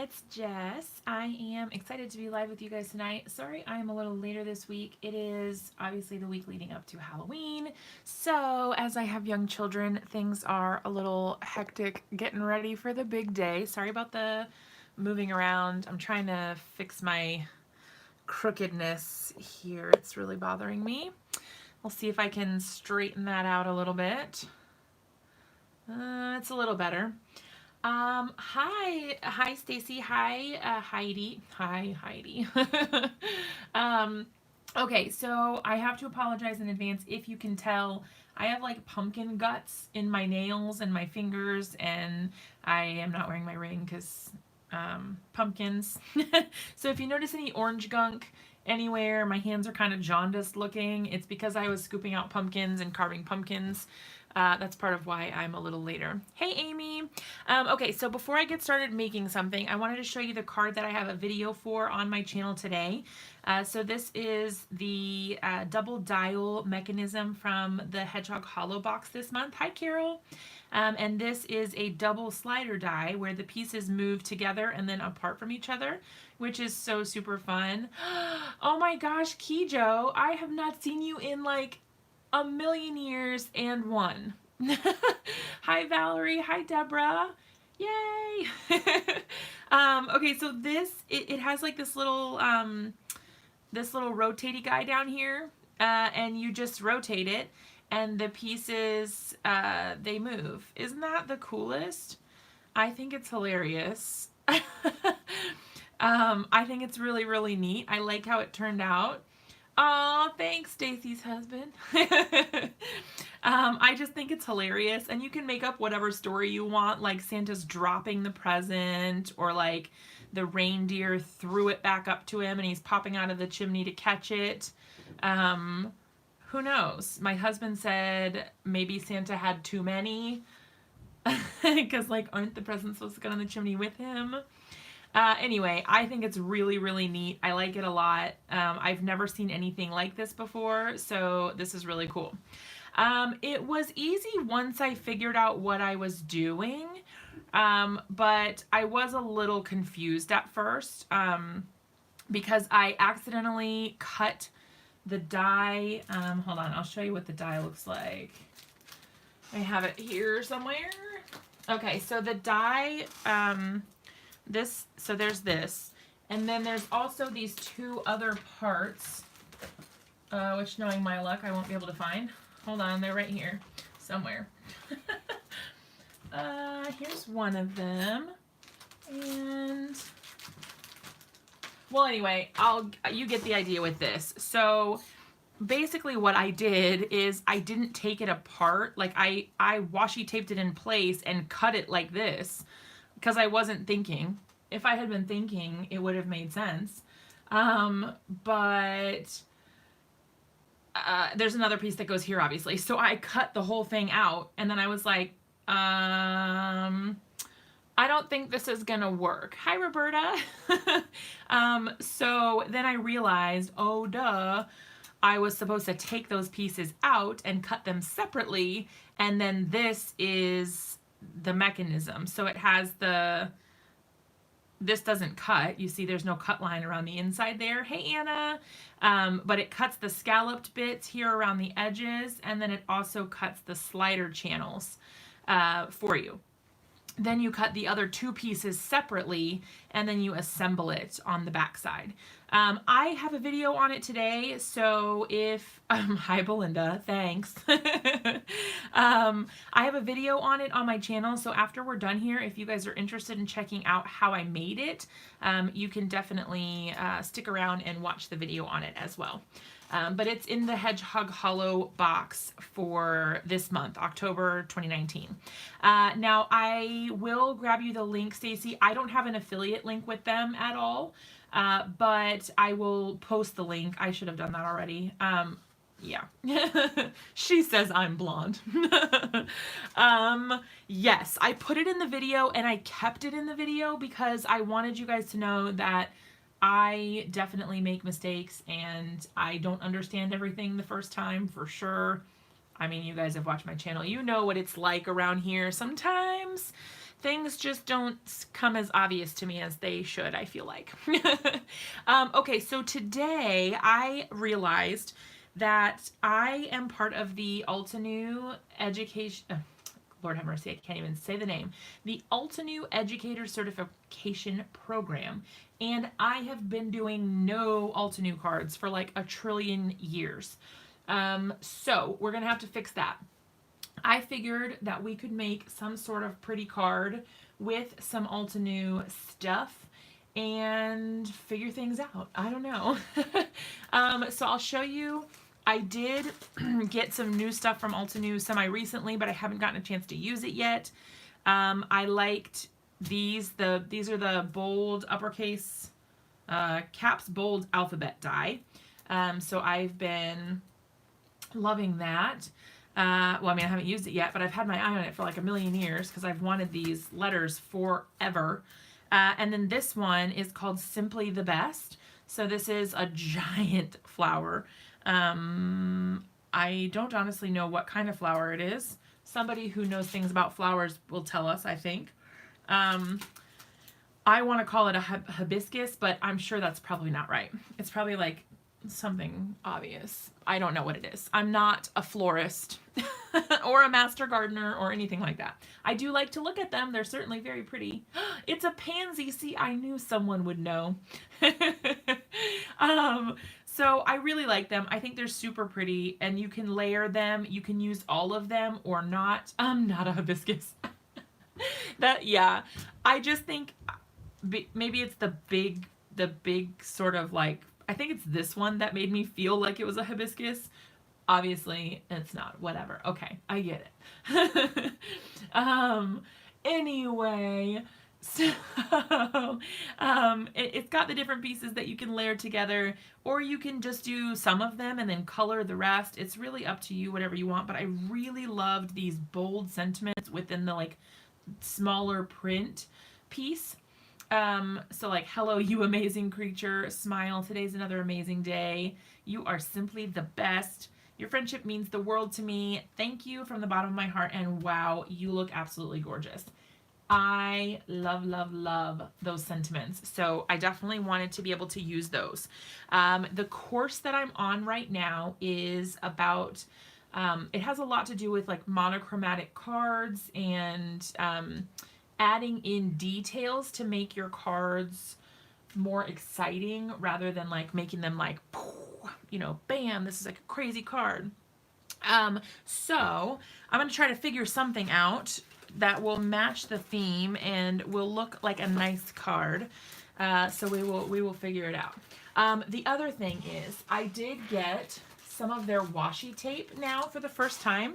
it's Jess. I am excited to be live with you guys tonight. Sorry I am a little later this week. It is obviously the week leading up to Halloween. So as I have young children, things are a little hectic getting ready for the big day. Sorry about the moving around. I'm trying to fix my crookedness here. It's really bothering me. We'll see if I can straighten that out a little bit. It's a little better. Hi Stacy, hi Heidi, hi Heidi. Okay, so I have to apologize in advance if you can tell I have like pumpkin guts in my nails and my fingers, and I am not wearing my ring because pumpkins. So if you notice any orange gunk anywhere, my hands are kind of jaundiced looking, it's because I was scooping out pumpkins and carving pumpkins. That's part of why I'm a little later. Hey, Amy. Okay, so before I get started making something, I wanted to show you the card that I have a video for on my channel today. So this is the double dial mechanism from the Hedgehog Hollow box this month. Hi, Carol. And this is a double slider die where the pieces move together and then apart from each other, which is so super fun. Oh my gosh, Kijo, I have not seen you in like a million years and one. Hi Valerie, hi Deborah, yay. Okay, so this it has like this little rotatey guy down here, and you just rotate it and the pieces they move. Isn't that the coolest? I think it's hilarious. I think it's really, really neat. I like how it turned out. Oh, thanks, Stacy's husband. I just think it's hilarious, and you can make up whatever story you want, like Santa's dropping the present, or like the reindeer threw it back up to him and he's popping out of the chimney to catch it. Who knows? My husband said maybe Santa had too many, because like, aren't the presents supposed to go in the chimney with him? Anyway, I think it's really, really neat. I like it a lot. I've never seen anything like this before, so this is really cool. It was easy once I figured out what I was doing, but I was a little confused at first, because I accidentally cut the die. Hold on, I'll show you what the die looks like. I have it here somewhere. Okay, so the die, so there's this, and then there's also these two other parts, which, knowing my luck, I won't be able to find. Hold on, they're right here somewhere. Here's one of them, and well, anyway, you get the idea with this. So basically what I did is I didn't take it apart. Like I washi taped it in place and cut it like this, because I wasn't thinking. If I had been thinking, it would have made sense. But there's another piece that goes here, obviously. So I cut the whole thing out, and then I was like, I don't think this is gonna work. Hi, Roberta. So then I realized, oh, duh, I was supposed to take those pieces out and cut them separately, and then this is the mechanism. So it has this doesn't cut. You see there's no cut line around the inside there. Hey, Anna. But it cuts the scalloped bits here around the edges, and then it also cuts the slider channels for you. Then you cut the other two pieces separately, and then you assemble it on the back side. I have a video on it today, so if, hi Belinda, thanks. I have a video on it on my channel, so after we're done here, if you guys are interested in checking out how I made it, you can definitely stick around and watch the video on it as well. But it's in the Hedgehog Hollow box for this month, October 2019. Now, I will grab you the link, Stacy. I don't have an affiliate link with them at all, but I will post the link. I should have done that already. Yeah. She says I'm blonde. Yes, I put it in the video, and I kept it in the video because I wanted you guys to know that I definitely make mistakes, and I don't understand everything the first time, for sure. I mean, you guys have watched my channel. You know what it's like around here. Sometimes things just don't come as obvious to me as they should, I feel like. Okay, so today I realized that I am part of the Altenew education, Lord have mercy, I can't even say the name, the Altenew Educator Certification Program. And I have been doing no Altenew cards for like a trillion years. So we're going to have to fix that. I figured that we could make some sort of pretty card with some Altenew stuff and figure things out. I don't know. So I'll show you. I did get some new stuff from Altenew semi-recently, but I haven't gotten a chance to use it yet. I liked these. These are the bold uppercase caps bold alphabet die. So I've been loving that. Well, I mean, I haven't used it yet, but I've had my eye on it for like a million years because I've wanted these letters forever. And then this one is called Simply the Best. So this is a giant flower. I don't honestly know what kind of flower it is. Somebody who knows things about flowers will tell us, I think. I want to call it a hibiscus, but I'm sure that's probably not right. It's probably like something obvious. I don't know what it is. I'm not a florist or a master gardener or anything like that. I do like to look at them. They're certainly very pretty. It's a pansy. See, I knew someone would know. So I really like them. I think they're super pretty and you can layer them. You can use all of them or not. Not a hibiscus. Yeah, I just think maybe it's the big sort of like, I think it's this one that made me feel like it was a hibiscus. Obviously, it's not. Whatever. Okay, I get it. Anyway, so it's got the different pieces that you can layer together, or you can just do some of them and then color the rest. It's really up to you, whatever you want. But I really loved these bold sentiments within the like smaller print piece. So like, hello, you amazing creature. Smile. Today's another amazing day. You are simply the best. Your friendship means the world to me. Thank you from the bottom of my heart. And wow, you look absolutely gorgeous. I love, love, love those sentiments. So I definitely wanted to be able to use those. The course that I'm on right now is about, it has a lot to do with like monochromatic cards and, adding in details to make your cards more exciting rather than like making them like, you know, bam, this is like a crazy card. So I'm going to try to figure something out that will match the theme and will look like a nice card. So we will figure it out. The other thing is I did get some of their washi tape now for the first time.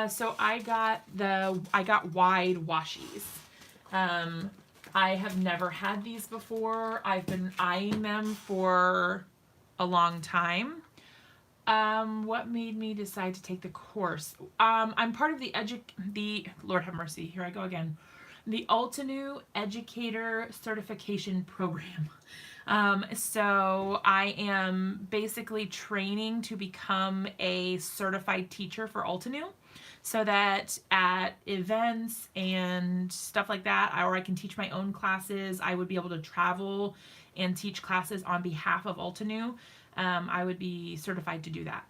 So I got wide washies. I have never had these before. I've been eyeing them for a long time. What made me decide to take the course? I'm part of the Lord have mercy, here I go again. The Altenew Educator Certification Program. So I am basically training to become a certified teacher for Altenew so that at events and stuff like that, or I can teach my own classes, I would be able to travel and teach classes on behalf of Altenew. I would be certified to do that.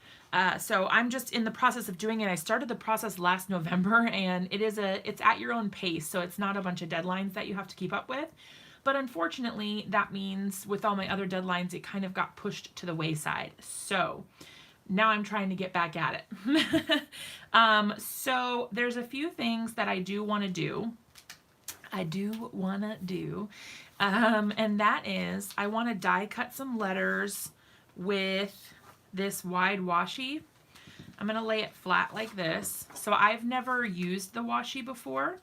So I'm just in the process of doing it. I started the process last November and it's at your own pace. So it's not a bunch of deadlines that you have to keep up with. But unfortunately, that means with all my other deadlines, it kind of got pushed to the wayside. So now I'm trying to get back at it. So there's a few things that I do want to do. And that is I want to die cut some letters with this wide washi. I'm going to lay it flat like this. So I've never used the washi before.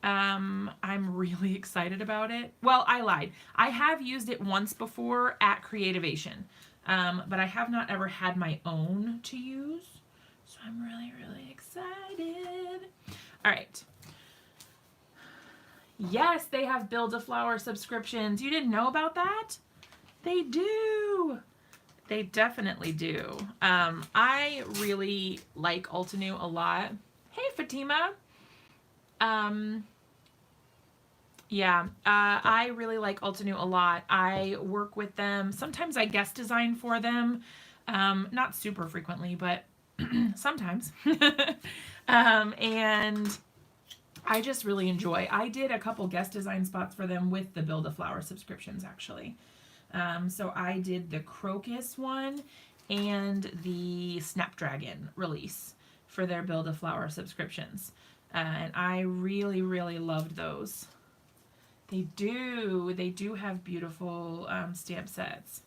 I'm really excited about it. Well, I lied. I have used it once before at Creativation, but I have not ever had my own to use. So I'm really, really excited. All right. Yes, they have Build-A-Flower subscriptions. You didn't know about that? They do. They definitely do. I really like Altenew a lot. Hey, Fatima. Yeah, I really like Altenew a lot. I work with them. Sometimes I guest design for them. Not super frequently, but sometimes. And I just really enjoy. I did a couple guest design spots for them with the Build a Flower subscriptions, actually. So I did the Crocus one and the Snapdragon release for their Build a Flower subscriptions. And I really, really loved those. They do have beautiful stamp sets.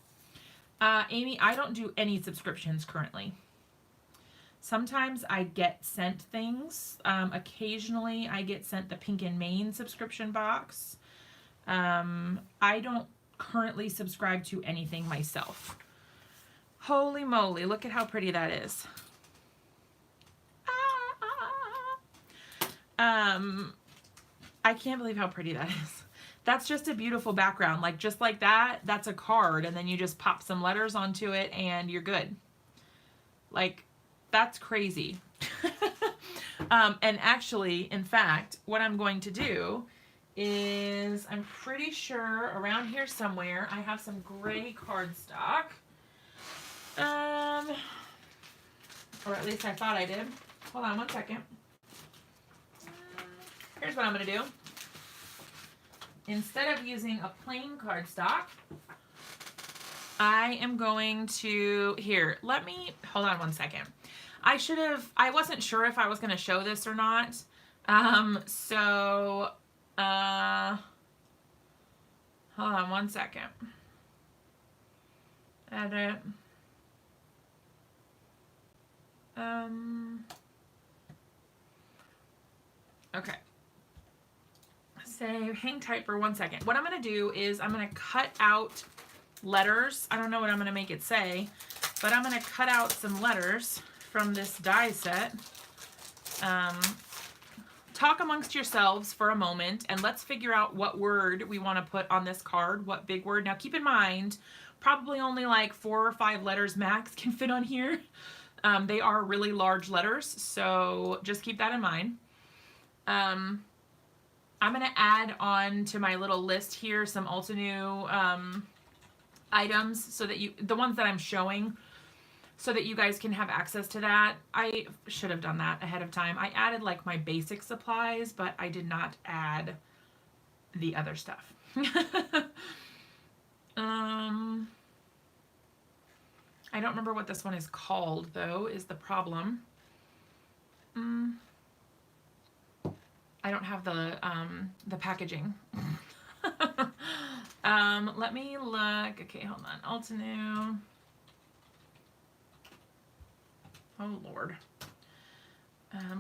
Amy, I don't do any subscriptions currently. Sometimes I get sent things. Occasionally I get sent the Pink and Main subscription box. I don't currently subscribe to anything myself. Holy moly, look at how pretty that is. I can't believe how pretty that is. That's just a beautiful background. Like, just like that, that's a card, and then you just pop some letters onto it and you're good. Like, that's crazy. And actually, in fact, what I'm going to do is, I'm pretty sure around here somewhere I have some gray cardstock. Or at least I thought I did. Hold on one second. Here's what I'm going to do. Instead of using a plain cardstock, I am going to, here, let me, hold on one second. I wasn't sure if I was going to show this or not. Hold on one second. Edit. Okay. Say, hang tight for 1 second. What I'm going to do is I'm going to cut out letters. I don't know what I'm going to make it say, but I'm going to cut out some letters from this die set. Talk amongst yourselves for a moment and let's figure out what word we want to put on this card, what big word. Now keep in mind, probably only like 4 or 5 letters max can fit on here. They are really large letters, so just keep that in mind. I'm going to add on to my little list here some Altenew items so that the ones that I'm showing, so that you guys can have access to that. I should have done that ahead of time. I added like my basic supplies, but I did not add the other stuff. I don't remember what this one is called though, is the problem. I don't have the packaging. Let me look. Okay, hold on. Altenew. Oh Lord.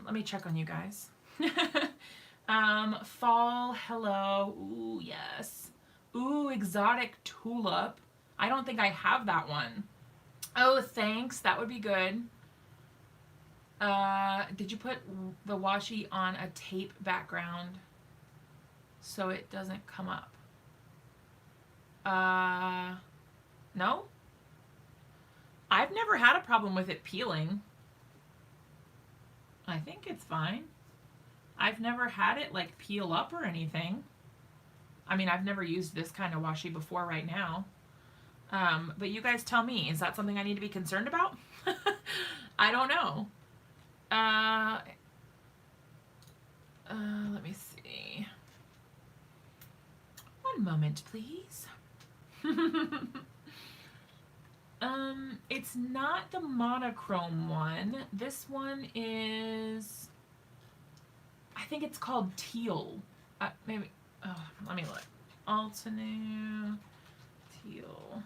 Let me check on you guys. Fall hello. Ooh, yes. Ooh, exotic tulip. I don't think I have that one. Oh, thanks. That would be good. Did you put the washi on a tape background so it doesn't come up? No? I've never had a problem with it peeling. I think it's fine. I've never had it like peel up or anything. I mean, I've never used this kind of washi before right now. But you guys tell me, is that something I need to be concerned about? I don't know. Let me see. One moment, please. It's not the monochrome one. This one is, I think it's called Teal. Maybe, oh, let me look. Altenew Teal.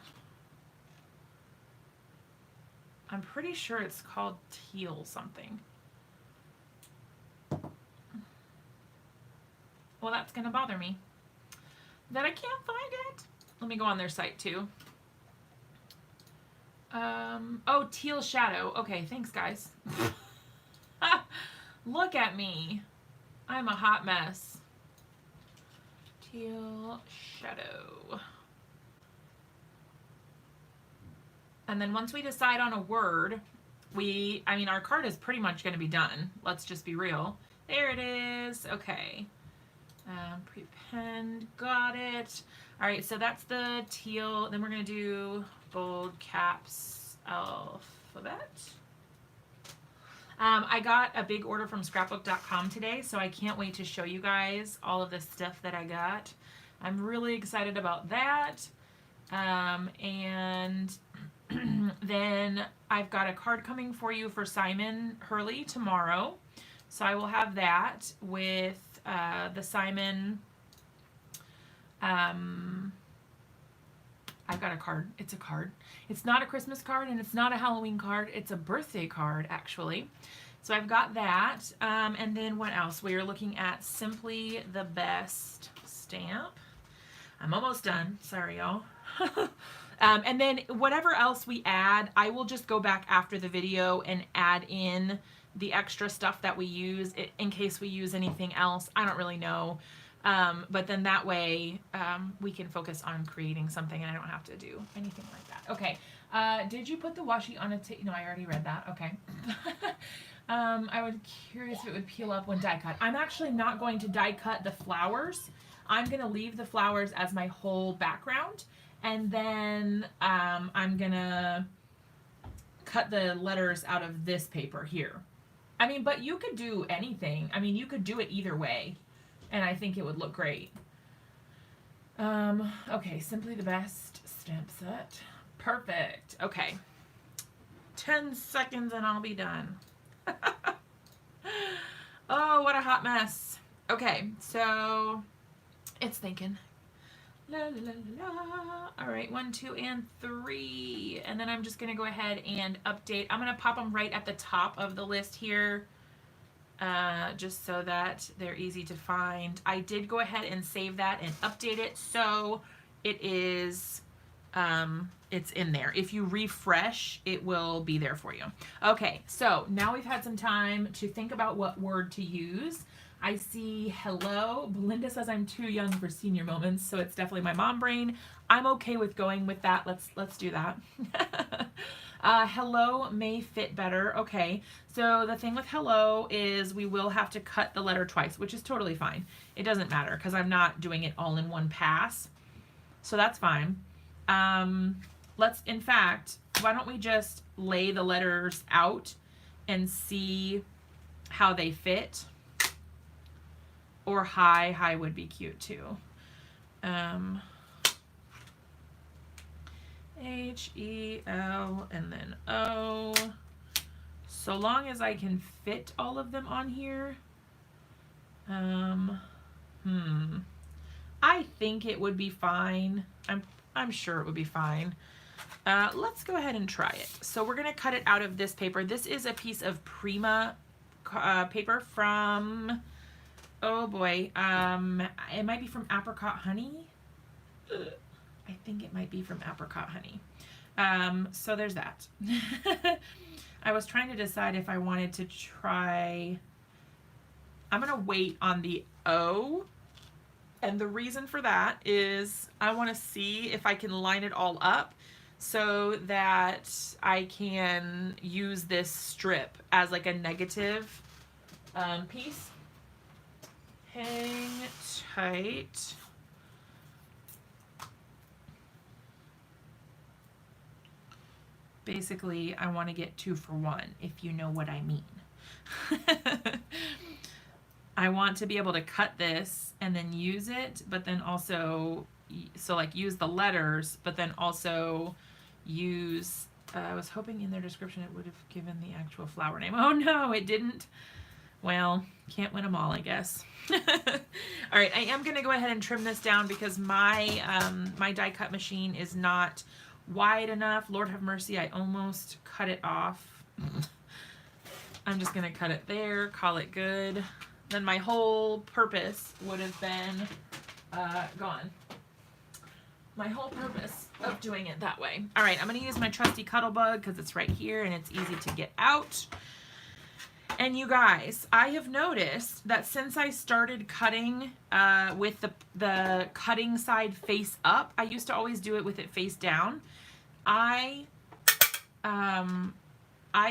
I'm pretty sure it's called Teal something. Well, that's gonna bother me that I can't find it. Let me go on their site too. Oh, Teal Shadow. Okay, thanks guys. Look at me. I'm a hot mess. Teal Shadow. And then once we decide on a word, I mean, our card is pretty much going to be done. Let's just be real. There it is. Okay. Prepend, got it. All right, so that's the teal. Then we're gonna do bold caps alphabet. I got a big order from scrapbook.com today, so I can't wait to show you guys all of the stuff that I got. I'm really excited about that. And then I've got a card coming for you for Simon Hurley tomorrow. So I will have that with the Simon. I've got a card. It's a card. It's not a Christmas card and it's not a Halloween card. It's a birthday card, actually. So I've got that. And then what else? We are looking at Simply the Best stamp. I'm almost done. Sorry, y'all. And then whatever else we add, I will just go back after the video and add in the extra stuff that we use in case we use anything else. I don't really know. But then that way we can focus on creating something and I don't have to do anything like that. Okay. Did you put the washi on a no, I already read that. Okay. I was curious if it would peel up when die cut. I'm actually not going to die cut the flowers. I'm going to leave the flowers as my whole background. And then I'm going to cut the letters out of this paper here. I mean, but you could do anything. I mean, you could do it either way. And I think it would look great. Okay, Simply the Best stamp set. Perfect. Okay. 10 seconds and I'll be done. Oh, what a hot mess. Okay, so it's thinking. La, la, la, la. All right, 1, 2, and 3. And then I'm just going to go ahead and update. I'm going to pop them right at the top of the list here. Just so that they're easy to find. I did go ahead and save that and update it, so it is, it's in there. If you refresh, it will be there for you. Okay, so now we've had some time to think about what word to use. I see hello. Belinda says I'm too young for senior moments, so it's definitely my mom brain. I'm okay with going with that. Let's do that. Hello may fit better. Okay, so the thing with hello is we will have to cut the letter twice, which is totally fine. It doesn't matter because I'm not doing it all in one pass. So that's fine. In fact, why don't we just lay the letters out and see how they fit? Or hi would be cute too. H-E-L and then O. So long as I can fit all of them on here. I think it would be fine. I'm sure it would be fine. Let's go ahead and try it. So we're gonna cut it out of this paper. This is a piece of Prima paper from, oh boy, it might be from Apricot Honey. I think it might be from Apricot Honey. So there's that. I was trying to decide if I wanted to try, I'm gonna wait on the O. And the reason for that is I wanna see if I can line it all up so that I can use this strip as like a negative piece. Hang tight. Basically, I want to get 2 for 1, if you know what I mean. I want to be able to cut this and then use it, but then also, so like use the letters, but then also use, I was hoping in their description it would have given the actual flower name. Oh no, it didn't. Well, can't win them all, I guess. All right, I am going to go ahead and trim this down because my my die cut machine is not wide enough. Lord have mercy, I almost cut it off. I'm just going to cut it there, call it good. Then my whole purpose would have been gone. My whole purpose of doing it that way. All right, I'm going to use my trusty Cuddle Bug because it's right here and it's easy to get out. And you guys, I have noticed that since I started cutting with the cutting side face up, I used to always do it with it face down. I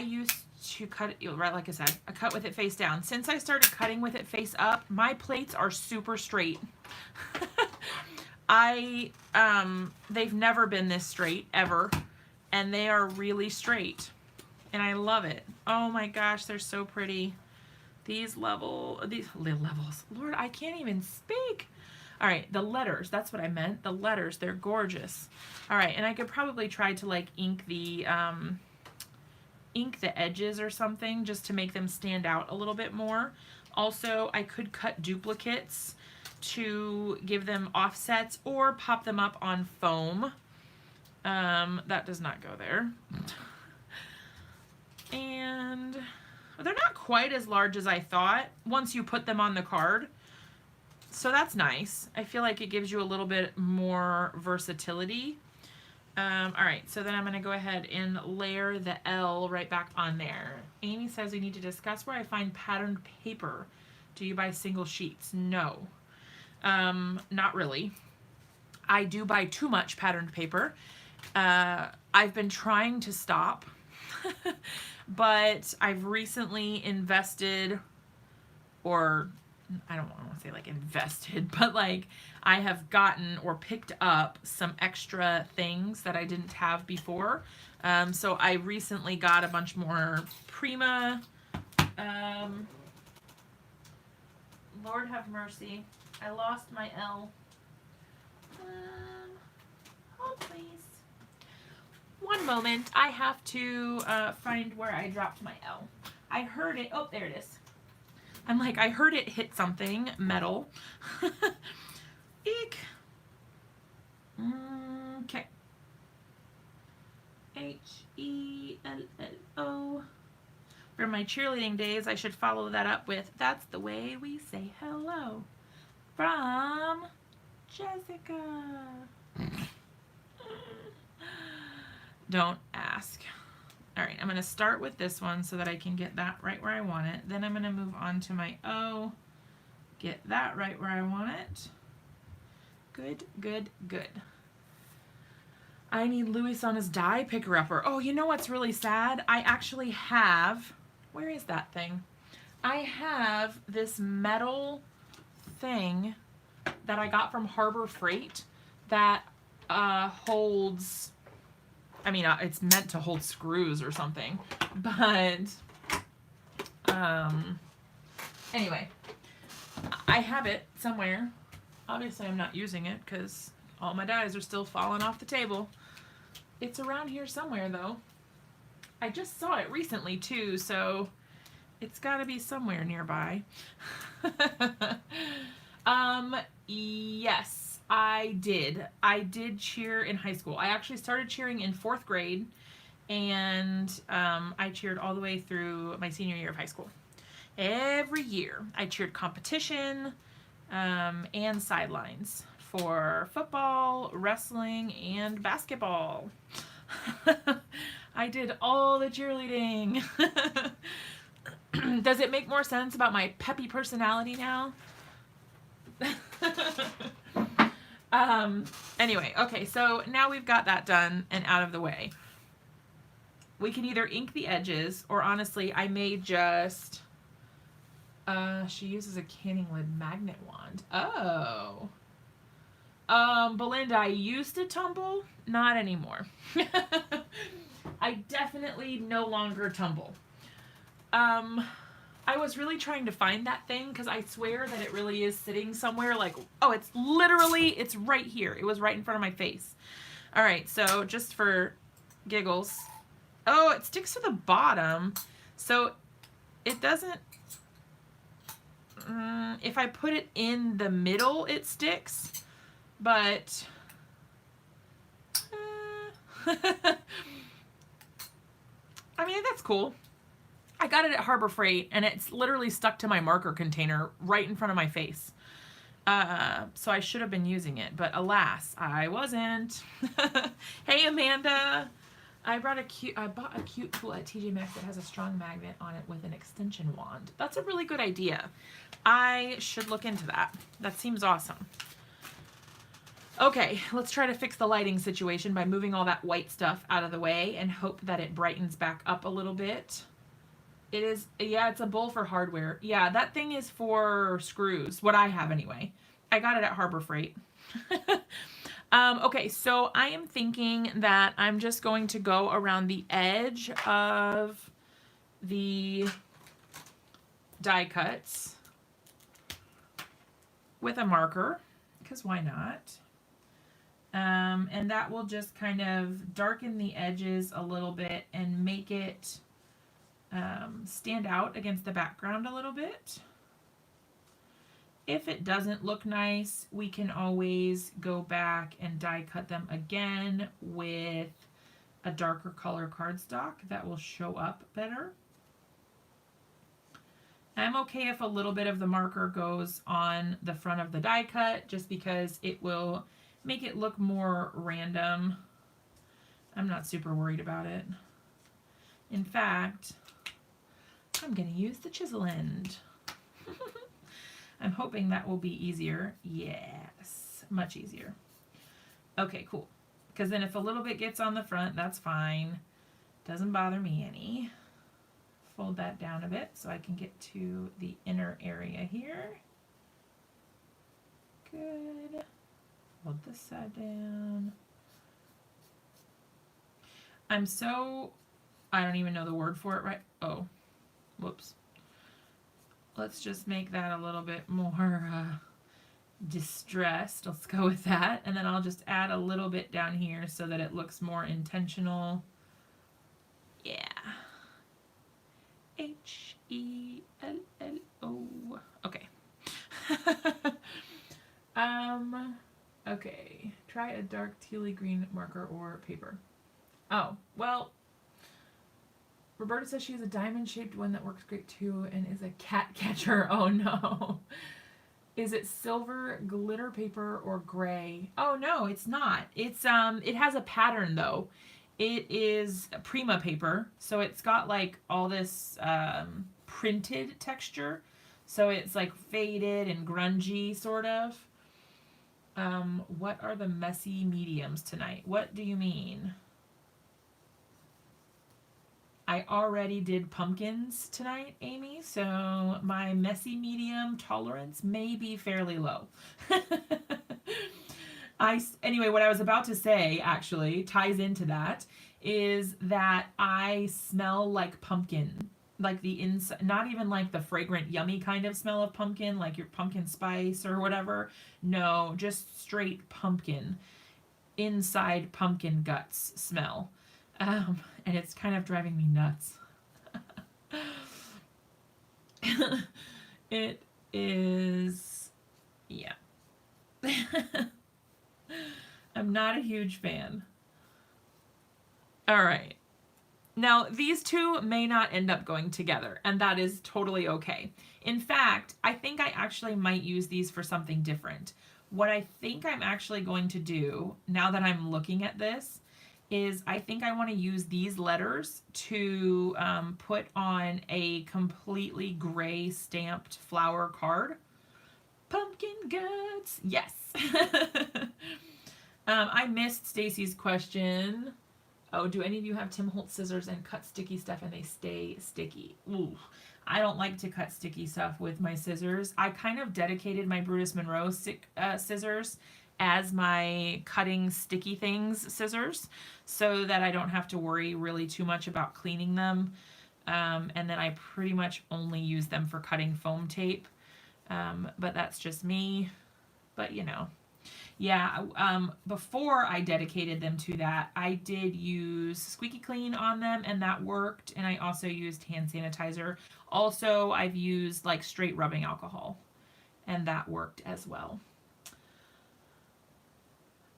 used to cut it, right, like I said, I cut with it face down. Since I started cutting with it face up, my plates are super straight. They've never been this straight, ever. And they are really straight. And I love it. Oh my gosh, they're so pretty. These levels, Lord, I can't even speak. All right, the letters, that's what I meant. The letters, they're gorgeous. All right, and I could probably try to like ink the edges or something just to make them stand out a little bit more. Also, I could cut duplicates to give them offsets or pop them up on foam. That does not go there. And they're not quite as large as I thought once you put them on the card. So that's nice. I feel like it gives you a little bit more versatility. All right, so then I'm going to go ahead and layer the L right back on there. Amy says we need to discuss where I find patterned paper. Do you buy single sheets? No, not really. I do buy too much patterned paper. I've been trying to stop, but I've recently invested, or I don't want to say like invested, but like I have gotten or picked up some extra things that I didn't have before. So I recently got a bunch more Prima. Lord have mercy. I lost my L. Oh, please. One moment. I have to find where I dropped my L. I heard it. Oh, there it is. I'm like, I heard it hit something metal. Eek. Okay. H-E-L-L-O. For my cheerleading days, I should follow that up with, that's the way we say hello. From Jessica. Don't ask. All right, I'm going to start with this one so that I can get that right where I want it. Then I'm going to move on to my O, get that right where I want it. Good, good, good. I need Louis on his die picker-upper. Oh, you know what's really sad? I actually have, where is that thing? I have this metal thing that I got from Harbor Freight that holds, I mean, it's meant to hold screws or something, but anyway, I have it somewhere. Obviously, I'm not using it because all my dies are still falling off the table. It's around here somewhere, though. I just saw it recently, too, so it's got to be somewhere nearby. Yes, I did. I did cheer in high school. I actually started cheering in 4th grade, and I cheered all the way through my senior year of high school. Every year, I cheered competition and sidelines for football, wrestling, and basketball. I did all the cheerleading. Does it make more sense about my peppy personality now? Anyway, okay, so now we've got that done and out of the way. We can either ink the edges, or honestly, I may just, she uses a canning lid magnet wand. Oh. Belinda, I used to tumble, not anymore. I definitely no longer tumble. I was really trying to find that thing because I swear that it really is sitting somewhere like, oh, it's literally, it's right here. It was right in front of my face. All right, so just for giggles. Oh, it sticks to the bottom. So it doesn't, if I put it in the middle, it sticks, but, I mean, that's cool. I got it at Harbor Freight, and it's literally stuck to my marker container right in front of my face. So I should have been using it, but alas, I wasn't. Hey, Amanda. I bought a cute tool at TJ Maxx that has a strong magnet on it with an extension wand. That's a really good idea. I should look into that. That seems awesome. Okay, let's try to fix the lighting situation by moving all that white stuff out of the way and hope that it brightens back up a little bit. It is, yeah, it's a bowl for hardware. Yeah, that thing is for screws. What I have anyway. I got it at Harbor Freight. Okay, so I am thinking that I'm just going to go around the edge of the die cuts with a marker, because why not? And that will just kind of darken the edges a little bit and make it stand out against the background a little bit. If it doesn't look nice, we can always go back and die cut them again with a darker color cardstock that will show up better. I'm okay if a little bit of the marker goes on the front of the die cut, just because it will make it look more random. I'm not super worried about it. In fact, I'm going to use the chisel end. I'm hoping that will be easier. Yes, much easier. Okay, cool. Because then if a little bit gets on the front, that's fine. Doesn't bother me any. Fold that down a bit so I can get to the inner area here. Good. Hold this side down. I don't even know the word for it, right? Oh, whoops. Let's just make that a little bit more distressed. Let's go with that. And then I'll just add a little bit down here so that it looks more intentional. Yeah. H-E-L-L-O. Okay. Okay. Try a dark tealy green marker or paper. Oh, well, Roberta says she has a diamond-shaped one that works great too and is a cat catcher. Oh no. Is it silver, glitter paper, or gray? Oh no, it's not. It's it has a pattern though. It is Prima paper, so it's got like all this printed texture. So it's like faded and grungy sort of. What are the messy mediums tonight? What do you mean? I already did pumpkins tonight, Amy, so my messy medium tolerance may be fairly low. Anyway, what I was about to say actually ties into that, is that I smell like pumpkin, like the inside, not even like the fragrant, yummy kind of smell of pumpkin, like your pumpkin spice or whatever. No, just straight pumpkin, inside pumpkin guts smell. And it's kind of driving me nuts. It is, yeah. I'm not a huge fan. All right. Now, these two may not end up going together, and that is totally okay. In fact, I think I actually might use these for something different. What I think I'm actually going to do, now that I'm looking at this, is I think I want to use these letters to put on a completely gray stamped flower card. Pumpkin guts. Yes. I missed Stacy's question. Oh, do any of you have Tim Holtz scissors and cut sticky stuff and they stay sticky? Ooh, I don't like to cut sticky stuff with my scissors. I kind of dedicated my Brutus Monroe scissors as my cutting sticky things scissors, so that I don't have to worry really too much about cleaning them. And then I pretty much only use them for cutting foam tape. But that's just me. But you know, yeah, before I dedicated them to that, I did use Squeaky Clean on them, and that worked. And I also used hand sanitizer. Also, I've used like straight rubbing alcohol, and that worked as well.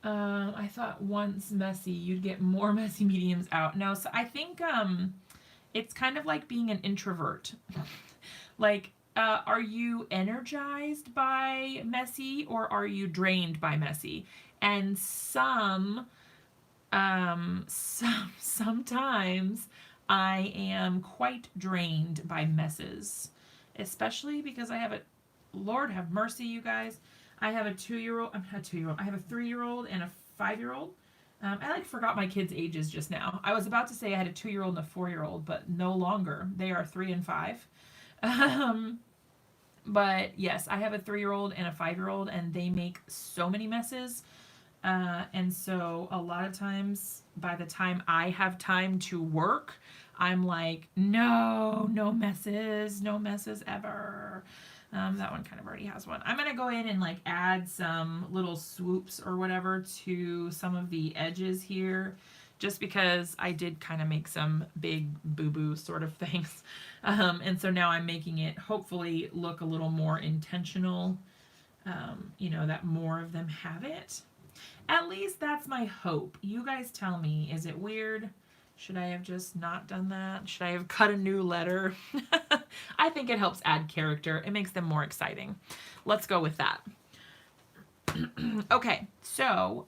I thought once messy, you'd get more messy mediums out. No, so I think it's kind of like being an introvert. Like, are you energized by messy, or are you drained by messy? And sometimes I am quite drained by messes, especially because I have a, Lord have mercy, you guys. I have a 2-year-old, I have a 3-year-old and a 5-year-old. I like forgot my kids' ages just now. I was about to say I had a 2-year-old and a 4-year-old, but no longer. They are 3 and 5. But yes, I have a 3-year-old and a 5-year-old, and they make so many messes. And so a lot of times, by the time I have time to work, I'm like, no, no messes ever. That one kind of already has one. I'm going to go in and like add some little swoops or whatever to some of the edges here, just because I did kind of make some big boo-boo sort of things. And so now I'm making it hopefully look a little more intentional, you know, that more of them have it. At least that's my hope. You guys tell me, is it weird? Should I have just not done that? Should I have cut a new letter? I think it helps add character. It makes them more exciting. Let's go with that. Okay, so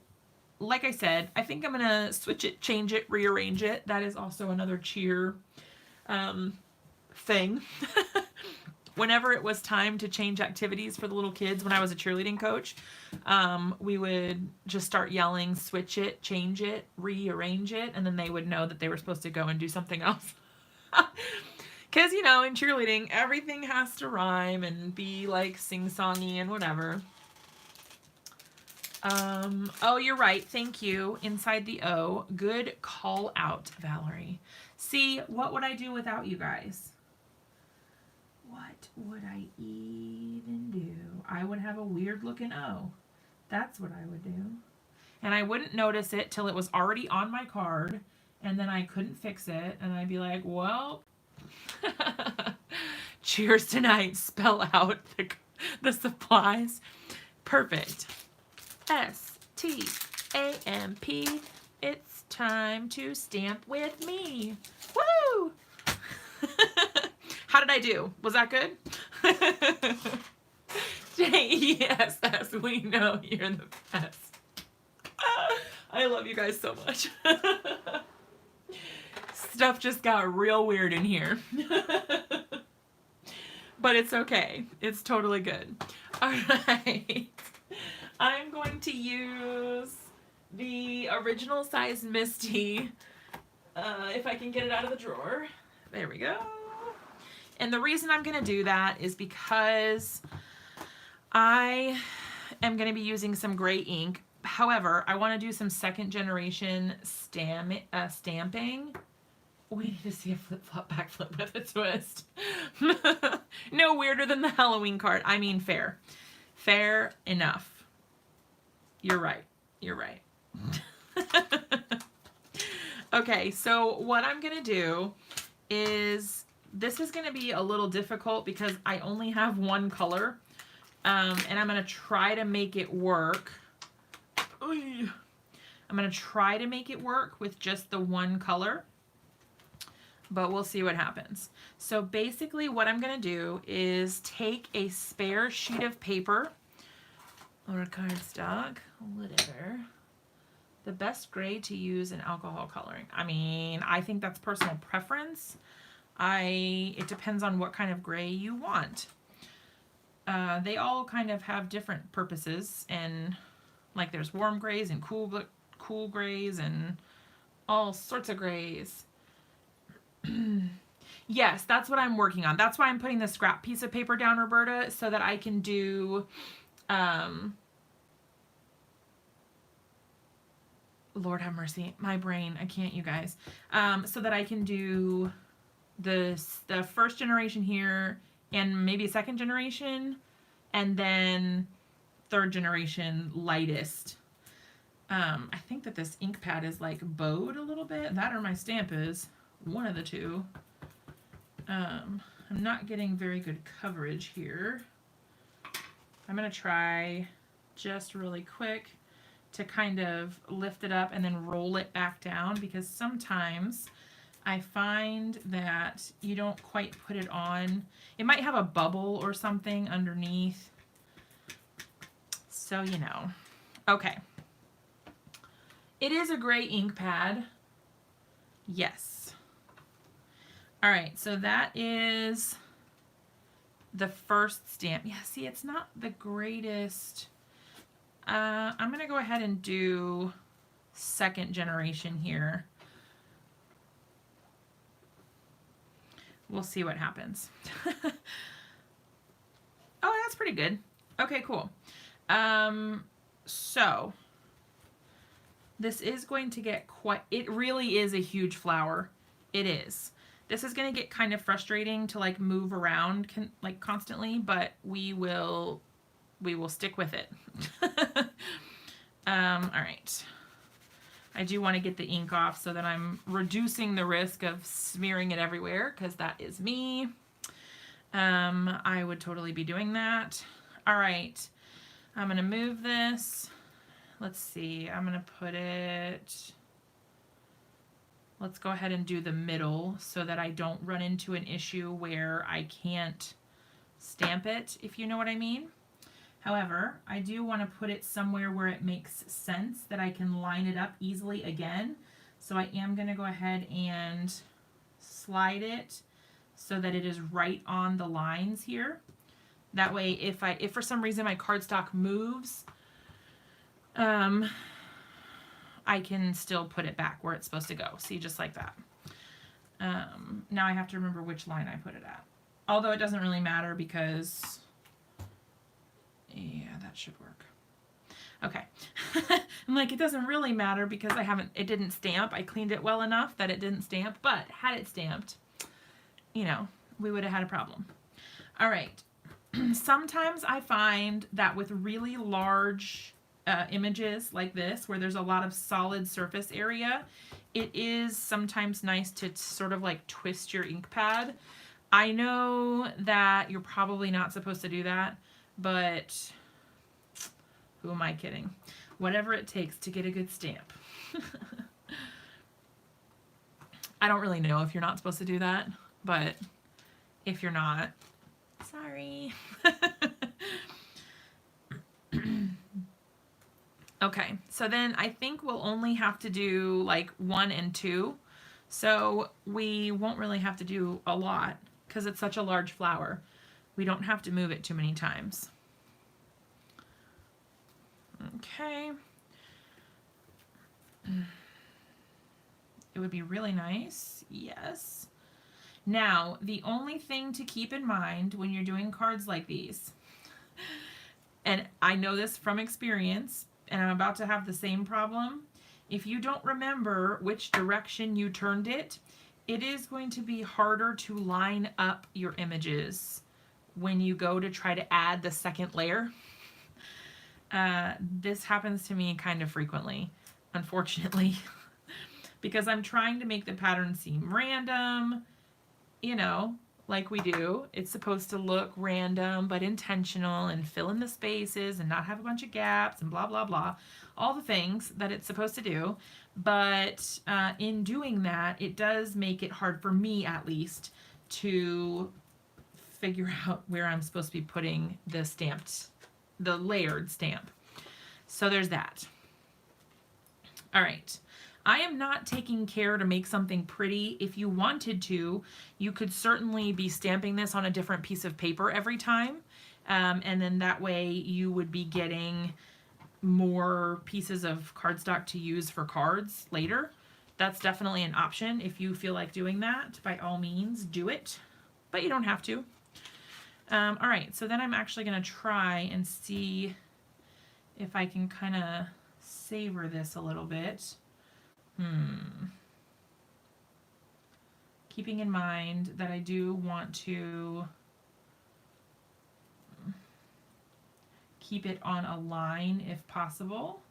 like I said, I think I'm going to switch it, change it, rearrange it. That is also another cheer thing. Whenever it was time to change activities for the little kids when I was a cheerleading coach, we would just start yelling, switch it, change it, rearrange it, and then they would know that they were supposed to go and do something else. Because, you know, in cheerleading, everything has to rhyme and be like sing-songy and whatever. Oh, you're right. Thank you. Inside the O. Good call out, Valerie. See, what would I do without you guys? What would I even do? I would have a weird looking O. That's what I would do. And I wouldn't notice it till it was already on my card, and then I couldn't fix it, and I'd be like, well, cheers tonight. Spell out the supplies. Perfect. S-T-A-M-P. It's time to stamp with me. Woo! How did I do? Was that good? Yes, as we know, you're the best. I love you guys so much. Stuff just got real weird in here. But it's okay. It's totally good. All right. I'm going to use the original size MISTI. If I can get it out of the drawer. There we go. And the reason I'm going to do that is because I am going to be using some gray ink. However, I want to do some second generation stamping. We need to see a flip-flop backflip with a twist. No weirder than the Halloween card. I mean, fair. Fair enough. You're right. You're right. Okay, so what I'm going to do is, this is going to be a little difficult because I only have one color, and I'm going to try to make it work. I'm going to try to make it work with just the one color, but we'll see what happens. So basically what I'm going to do is take a spare sheet of paper or a cardstock, whatever. The best gray to use in alcohol coloring. I mean, I think that's personal preference. It depends on what kind of gray you want. They all kind of have different purposes, and like there's warm grays and cool grays and all sorts of grays. Yes, that's what I'm working on. That's why I'm putting the scrap piece of paper down, Roberta, so that I can do, Lord have mercy, my brain, I can't, you guys. So that I can do the first generation here and maybe second generation, and then third generation lightest. I think that this ink pad is like bowed a little bit. That or my stamp is. One of the two. I'm not getting very good coverage here. I'm going to try just really quick to kind of lift it up and then roll it back down, because sometimes I find that you don't quite put it on. It might have a bubble or something underneath. So, you know. Okay. It is a gray ink pad. Yes. All right, so that is the first stamp. Yeah, see, it's not the greatest. I'm going to go ahead and do second generation here. We'll see what happens. Oh, that's pretty good. Okay, cool. So this is going to get quite, it really is a huge flower. It is. This is going to get kind of frustrating to like move around like constantly, but we will stick with it. All right. I do want to get the ink off so that I'm reducing the risk of smearing it everywhere, because that is me. I would totally be doing that. All right. I'm going to move this. Let's see. I'm going to put it, let's go ahead and do the middle so that I don't run into an issue where I can't stamp it, if you know what I mean. However, I do want to put it somewhere where it makes sense that I can line it up easily again. So I am going to go ahead and slide it so that it is right on the lines here. That way, if for some reason my cardstock moves, I can still put it back where it's supposed to go. See, just like that. Now I have to remember which line I put it at. Although it doesn't really matter because, yeah, that should work. Okay. I'm like, it doesn't really matter because it didn't stamp. I cleaned it well enough that it didn't stamp, but had it stamped, you know, we would have had a problem. All right. Sometimes I find that with really large images like this, where there's a lot of solid surface area, it is sometimes nice to sort of like twist your ink pad. I know that you're probably not supposed to do that, but who am I kidding? Whatever it takes to get a good stamp. I don't really know if you're not supposed to do that, but if you're not, sorry. Okay, so then I think we'll only have to do like 1 and 2. So we won't really have to do a lot because it's such a large flower. We don't have to move it too many times. Okay. It would be really nice. Yes. Now, the only thing to keep in mind when you're doing cards like these, and I know this from experience, and I'm about to have the same problem, if you don't remember which direction you turned it, it is going to be harder to line up your images when you go to try to add the second layer. This happens to me kind of frequently, unfortunately, because I'm trying to make the pattern seem random, you know, like we do. It's supposed to look random but intentional and fill in the spaces and not have a bunch of gaps and blah, blah, blah. All the things that it's supposed to do. But in doing that, it does make it hard for me, at least, to figure out where I'm supposed to be putting the layered stamp. So there's that. All right. I am not taking care to make something pretty. If you wanted to, you could certainly be stamping this on a different piece of paper every time. And then that way you would be getting more pieces of cardstock to use for cards later. That's definitely an option. If you feel like doing that, by all means, do it. But you don't have to. All right, so then I'm actually going to try and see if I can kind of savor this a little bit. Keeping in mind that I do want to keep it on a line if possible.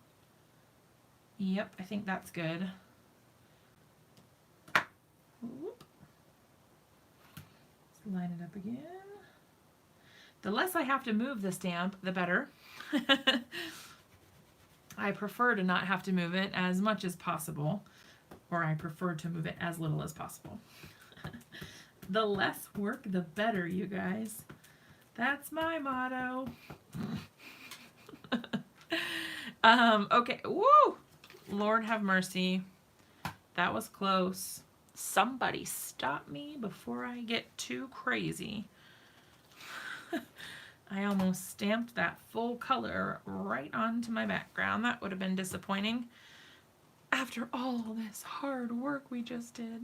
Yep, I think that's good. Whoop. Let's line it up again. The less I have to move the stamp, the better. I prefer to not have to move it as much as possible, or I prefer to move it as little as possible. The less work, the better, you guys. That's my motto. Okay, woo! Lord have mercy. That was close. Somebody stop me before I get too crazy. I almost stamped that full color right onto my background. That would have been disappointing. after all this hard work we just did.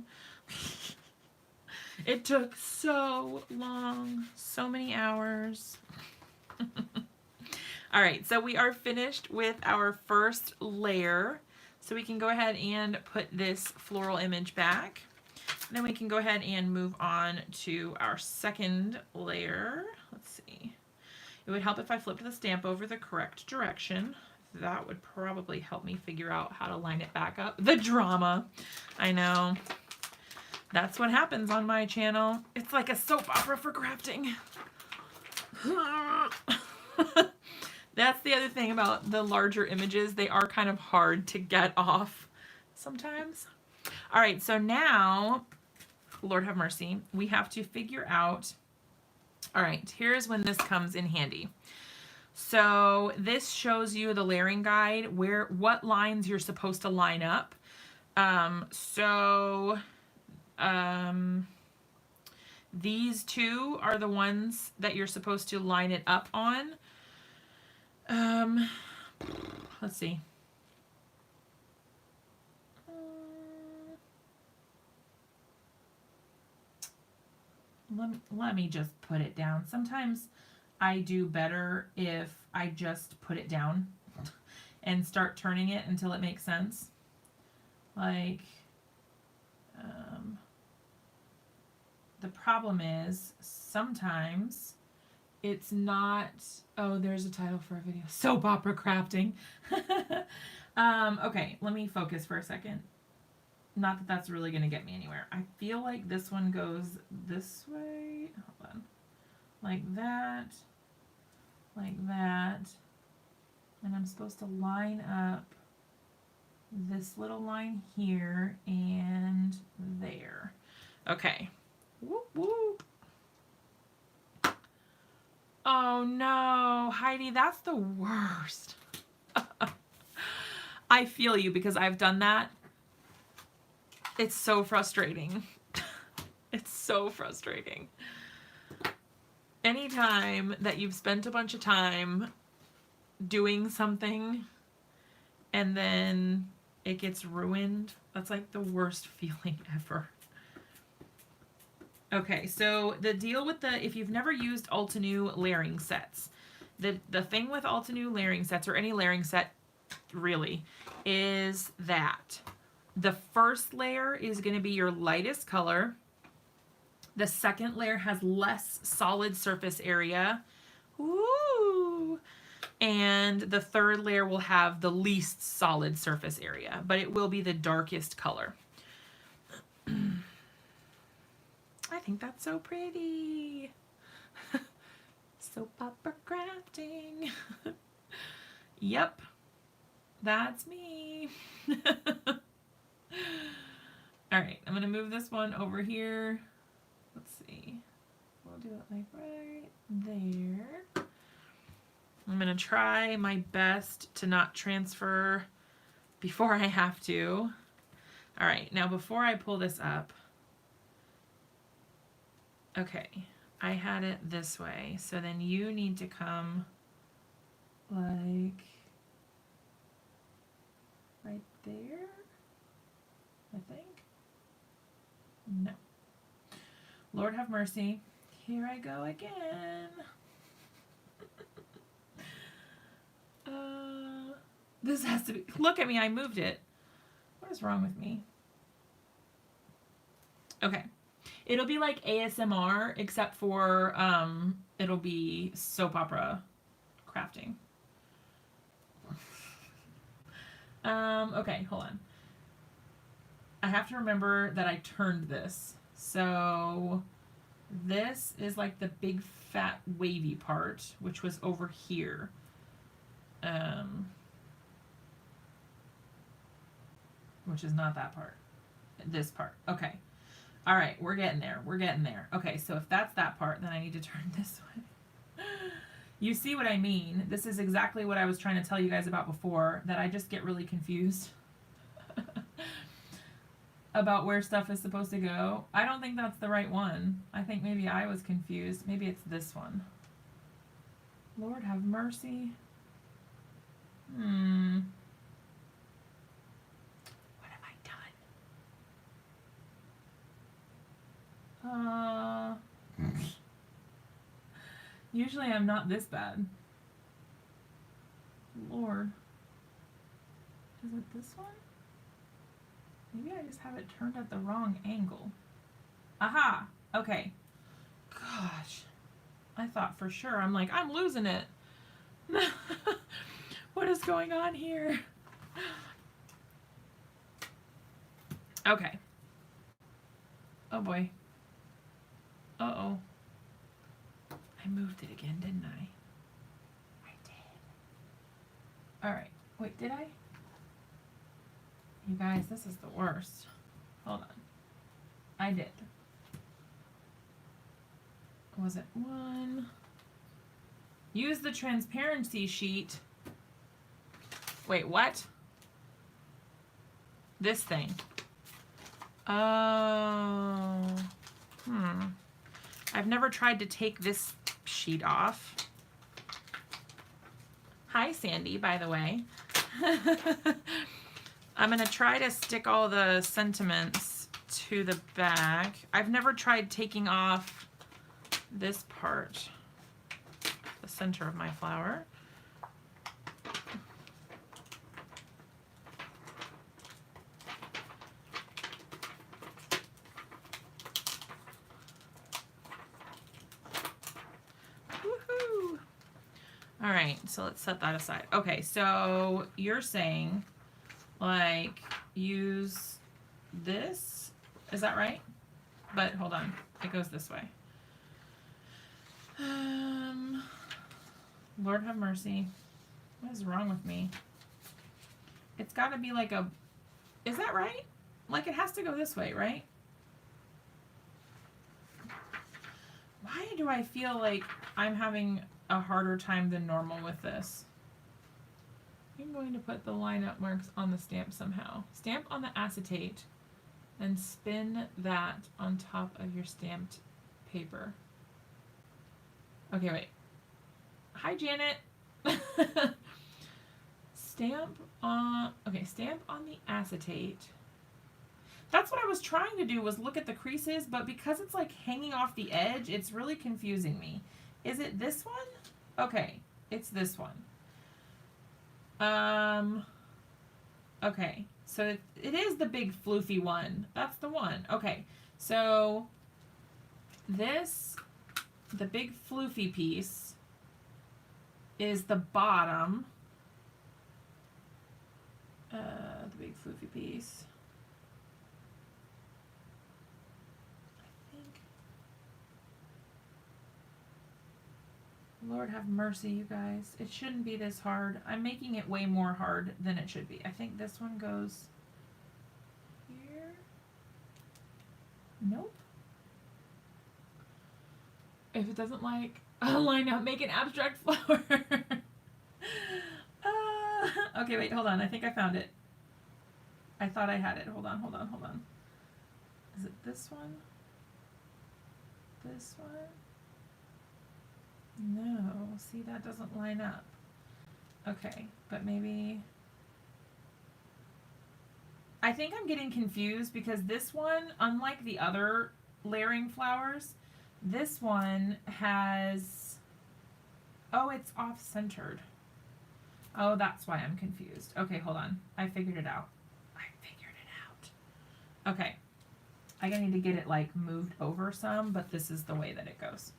It took so long, so many hours. All right, so we are finished with our first layer. So we can go ahead and put this floral image back. And then we can go ahead and move on to our second layer. Let's see. It would help if I flipped the stamp over the correct direction. That would probably help me figure out how to line it back up. The drama. I know. That's what happens on my channel. It's like a soap opera for crafting. That's the other thing about the larger images. They are kind of hard to get off sometimes. All right, so now, Lord have mercy, we have to figure out, all right, here's when this comes in handy. So this shows you the layering guide, what lines you're supposed to line up. These two are the ones that you're supposed to line it up on. Let's see. Let me just put it down. Sometimes I do better if I just put it down and start turning it until it makes sense. Like, the problem is sometimes it's not, oh, there's a title for a video. Soap opera crafting. Okay, let me focus for a second. Not that that's really going to get me anywhere. I feel like this one goes this way. Hold on. Like that. Like that. And I'm supposed to line up this little line here and there. Okay. Whoop, whoop. Oh no, Heidi, that's the worst. I feel you because I've done that. It's so frustrating. It's so frustrating. Anytime that you've spent a bunch of time doing something and then it gets ruined, that's like the worst feeling ever. Okay, so the deal with if you've never used Altenew layering sets, the thing with Altenew layering sets, or any layering set really, is that the first layer is going to be your lightest color. The second layer has less solid surface area. Ooh. And the third layer will have the least solid surface area, but it will be the darkest color. I think that's so pretty. Soap opera crafting. Yep, that's me. All right, I'm gonna move this one over here. Let's see. We'll do it like right there. I'm gonna try my best to not transfer before I have to. All right, now before I pull this up, okay, I had it this way, so then you need to come like right there, I think. No. Lord have mercy. Here I go again. This has to be, look at me, I moved it. What is wrong with me? Okay. It'll be like ASMR, except for it'll be soap opera crafting. Okay, hold on. I have to remember that I turned this. So this is like the big fat wavy part, which was over here. Which is not that part. This part. Okay. All right, we're getting there. We're getting there. Okay, so if that's that part, then I need to turn this way. You see what I mean? This is exactly what I was trying to tell you guys about before, that I just get really confused about where stuff is supposed to go. I don't think that's the right one. I think maybe I was confused. Maybe it's this one. Lord have mercy. Usually I'm not this bad. Lord. Is it this one? Maybe I just have it turned at the wrong angle. Aha! Okay. Gosh. I thought for sure. I'm like, I'm losing it. What is going on here? Okay. Oh boy. Uh-oh. I moved it again, didn't I? I did. Alright. Wait, did I? You guys, this is the worst. Hold on. I did. Was it one? Use the transparency sheet. Wait, what? This thing. Oh. I've never tried to take this sheet off. Hi, Sandy, by the way. I'm going to try to stick all the sentiments to the back. I've never tried taking off this part, the center of my flower. Woohoo! All right, so let's set that aside. Okay, so you're saying, like, use this, is that right? But hold on, it goes this way. Lord have mercy. What is wrong with me? It's got to be like a, is that right? Like it has to go this way, right? Why do I feel like I'm having a harder time than normal with this? I'm going to put the lineup marks on the stamp somehow. Stamp on the acetate and spin that on top of your stamped paper. Okay, wait. Hi, Janet. Stamp on, okay, stamp on the acetate. That's what I was trying to do, was look at the creases, but because it's like hanging off the edge, it's really confusing me. Is it this one? Okay, it's this one. Okay, so it is the big floofy one. That's the one. Okay, so this, the big floofy piece, is the bottom. The big floofy piece. I think. Lord have mercy, you guys. It shouldn't be this hard. I'm making it way more hard than it should be. I think this one goes here. Nope. If it doesn't like line up, make an abstract flower. Okay, wait, hold on. I think I found it. I thought I had it. Hold on, hold on, hold on. Is it this one? This one? No. See, that doesn't line up. Okay, but maybe... I think I'm getting confused because this one, unlike the other layering flowers, this one has... Oh, it's off-centered. Oh, that's why I'm confused. Okay, hold on. I figured it out. Okay. I need to get it like moved over some, but this is the way that it goes.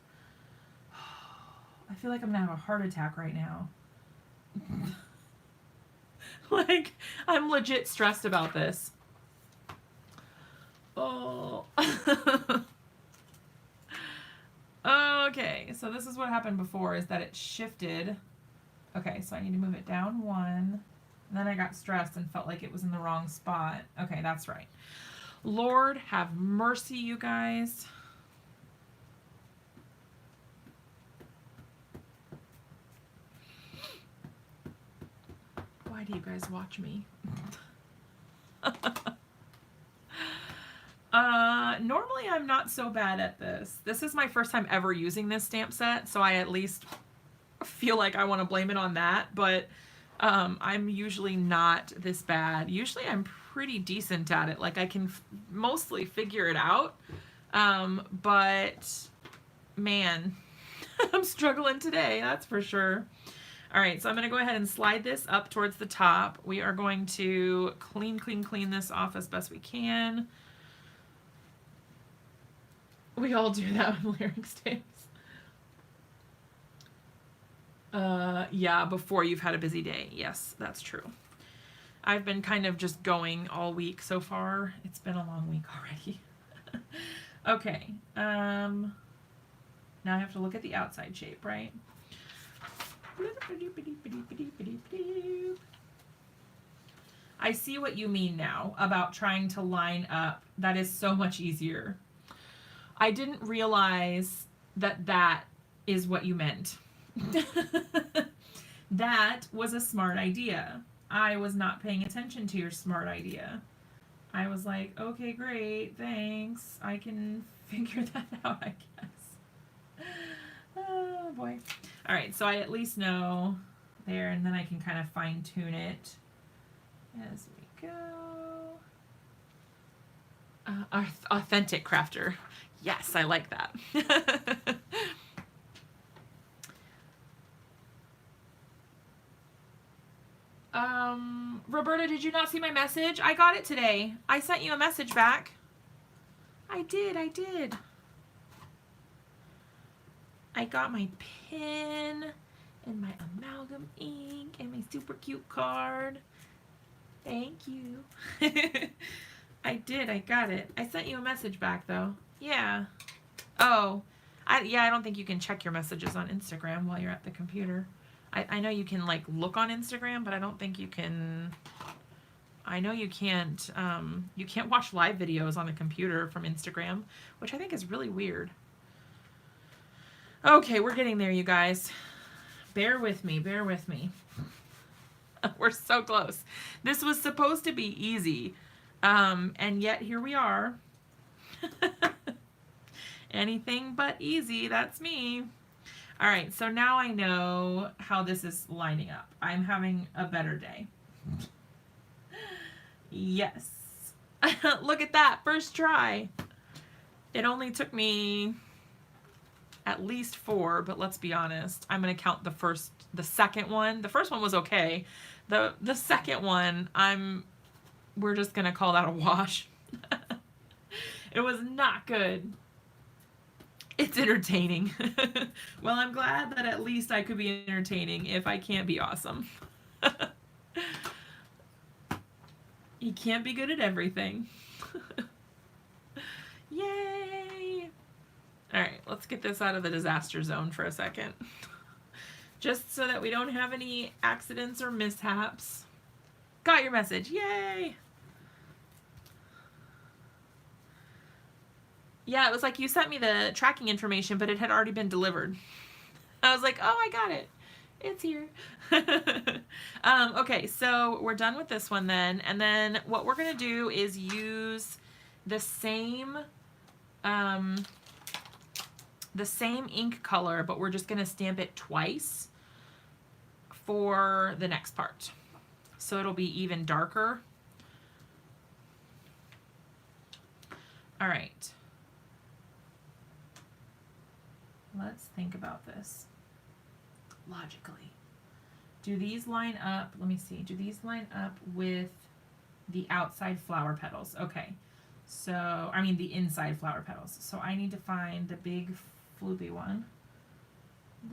I feel like I'm gonna have a heart attack right now. Like, I'm legit stressed about this. Oh. Okay, so this is what happened before, is that it shifted. Okay, so I need to move it down one. And then I got stressed and felt like it was in the wrong spot. Okay, that's right. Lord have mercy, you guys. Why do you guys watch me? Normally I'm not so bad at this. This is my first time ever using this stamp set, so I at least feel like I want to blame it on that, but I'm usually not this bad. Usually I'm pretty decent at it. Like I can mostly figure it out, but man, I'm struggling today, that's for sure. All right, so I'm going to go ahead and slide this up towards the top. We are going to clean this off as best we can. We all do that with larynx tapes. Yeah, before you've had a busy day. Yes, that's true. I've been kind of just going all week so far. It's been a long week already. Okay. Now I have to look at the outside shape, right? I see what you mean now about trying to line up. That is so much easier. I didn't realize that that is what you meant. That was a smart idea. I was not paying attention to your smart idea. I was like, okay, great, thanks. I can figure that out, I guess. Oh boy. All right, so I at least know there, and then I can kind of fine tune it as we go. Authentic crafter. Yes, I like that. Roberta, did you not see my message? I got it today. I sent you a message back. I did. I got my pen and my amalgam ink and my super cute card. Thank you. I did. I got it. I sent you a message back though. Yeah. Oh. I don't think you can check your messages on Instagram while you're at the computer. I know you can like look on Instagram, but I don't think you can. I know you can't watch live videos on the computer from Instagram, which I think is really weird. Okay, we're getting there, you guys. Bear with me. We're so close. This was supposed to be easy, and yet here we are. Anything but easy, that's me. All right, so now I know how this is lining up. I'm having a better day. Yes. Look at that, first try. It only took me at least 4, but let's be honest. I'm gonna count the second one. The first one was okay. The second one, we're just gonna call that a wash. It was not good. It's entertaining. Well, I'm glad that at least I could be entertaining if I can't be awesome. You can't be good at everything. Yay! All right, let's get this out of the disaster zone for a second. Just so that we don't have any accidents or mishaps. Got your message, yay! Yeah, it was like you sent me the tracking information, but it had already been delivered. I was like, oh, I got it. It's here. Okay, so we're done with this one then. And then what we're going to do is use the same ink color, but we're just going to stamp it twice for the next part. So it'll be even darker. All right. Let's think about this logically. Do these line up? Let me see. Do these line up with the outside flower petals? Okay. So, I mean the inside flower petals. So I need to find the big floopy one.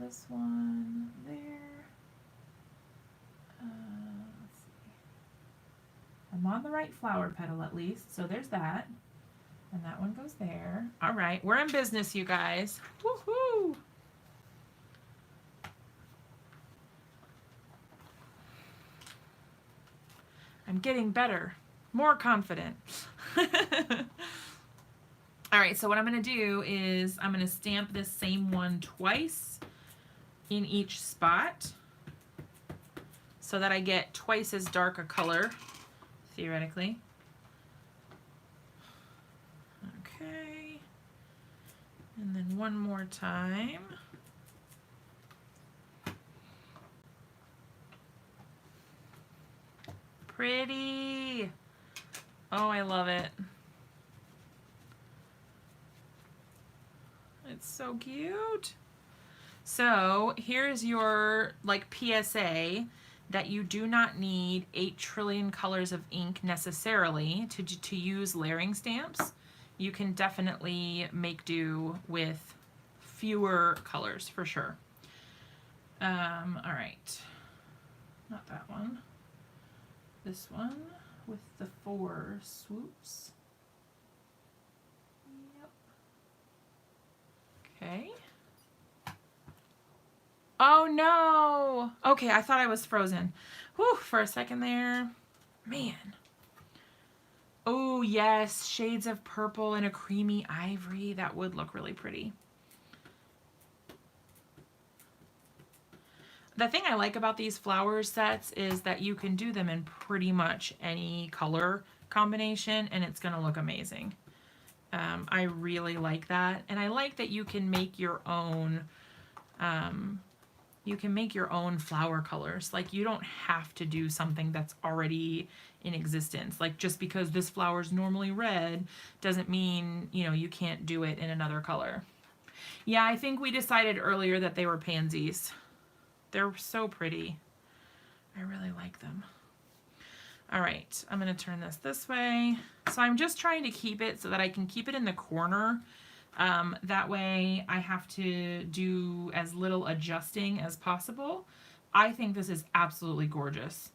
This one there. Let's see. I'm on the right flower petal at least. So there's that. And that one goes there. All right, we're in business, you guys. Woohoo! I'm getting better, more confident. All right, so what I'm gonna do is I'm gonna stamp this same one twice in each spot so that I get twice as dark a color, theoretically. Okay, and then one more time. Pretty. Oh, I love it. It's so cute. So here's your like PSA that you do not need 8 trillion colors of ink necessarily to use layering stamps. You can definitely make do with fewer colors for sure. All right, not that one. This one with the 4 swoops. Yep. Okay. Oh no! Okay, I thought I was frozen. Whew, for a second there. Man. Oh yes, shades of purple and a creamy ivory. That would look really pretty. The thing I like about these flower sets is that you can do them in pretty much any color combination and it's going to look amazing. I really like that. And I like that you can make your own flower colors. Like you don't have to do something that's already in existence. Like just because this flower is normally red doesn't mean, you know, you can't do it in another color. Yeah, I think we decided earlier that they were pansies. They're so pretty. I really like them. All right, I'm going to turn this way. So I'm just trying to keep it so that I can keep it in the corner. That way I have to do as little adjusting as possible. I think this is absolutely gorgeous.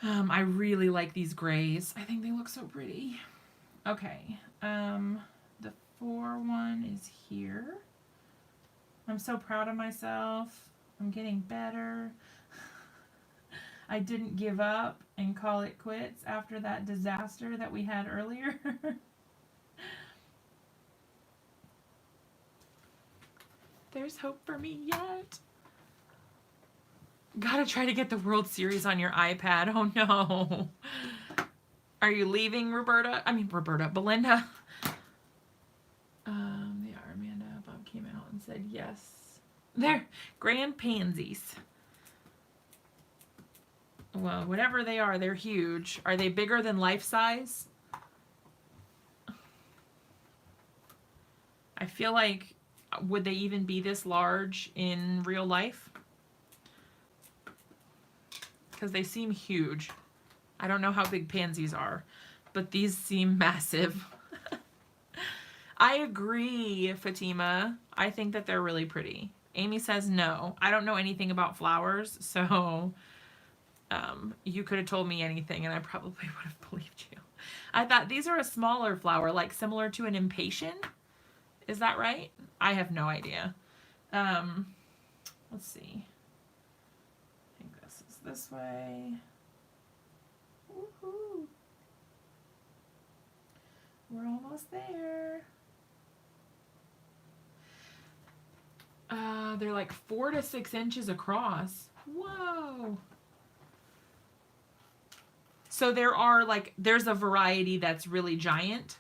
I really like these grays. I think they look so pretty. Okay, the 4 one is here. I'm so proud of myself. I'm getting better. I didn't give up and call it quits after that disaster that we had earlier. There's hope for me yet. Gotta try to get the World Series on your iPad. Oh no. Are you leaving, Belinda? They are, Amanda. Bob came out and said yes. They're grand pansies. Well, whatever they are, they're huge. Are they bigger than life size? I feel like, would they even be this large in real life? Because they seem huge. I don't know how big pansies are, but these seem massive. I agree, Fatima. I think that they're really pretty. Amy says no. I don't know anything about flowers, so you could have told me anything and I probably would have believed you. I thought these are a smaller flower, like similar to an impatient. Is that right? I have no idea. Let's see. I think this is this way. Woohoo! We're almost there. They're like 4 to 6 inches across. Whoa! So there are like, there's a variety that's really giant.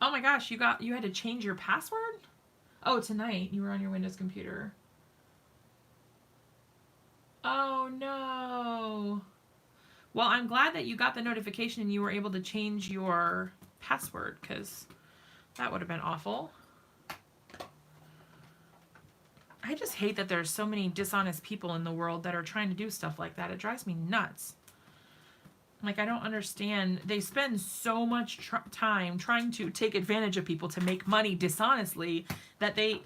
Oh my gosh, you had to change your password? Oh, tonight you were on your Windows computer. Oh no. Well, I'm glad that you got the notification and you were able to change your password, because that would have been awful. I just hate that there's so many dishonest people in the world that are trying to do stuff like that. It drives me nuts. Like, I don't understand. They spend so much time trying to take advantage of people to make money dishonestly that they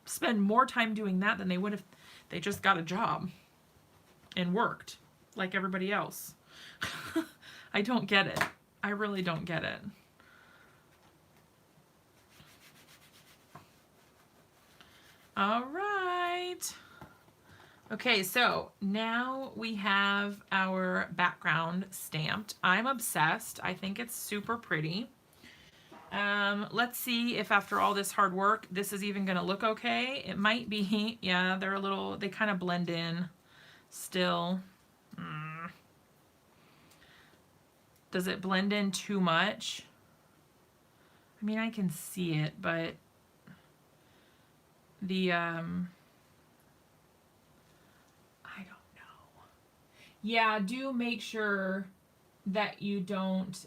spend more time doing that than they would if they just got a job and worked like everybody else. I don't get it. I really don't get it. All right. Okay, so now we have our background stamped. I'm obsessed. I think it's super pretty. Let's see if after all this hard work, this is even going to look okay. It might be. Yeah, they kind of blend in still. Does it blend in too much? I mean, I can see it, but the, I don't know. Yeah, do make sure that you don't,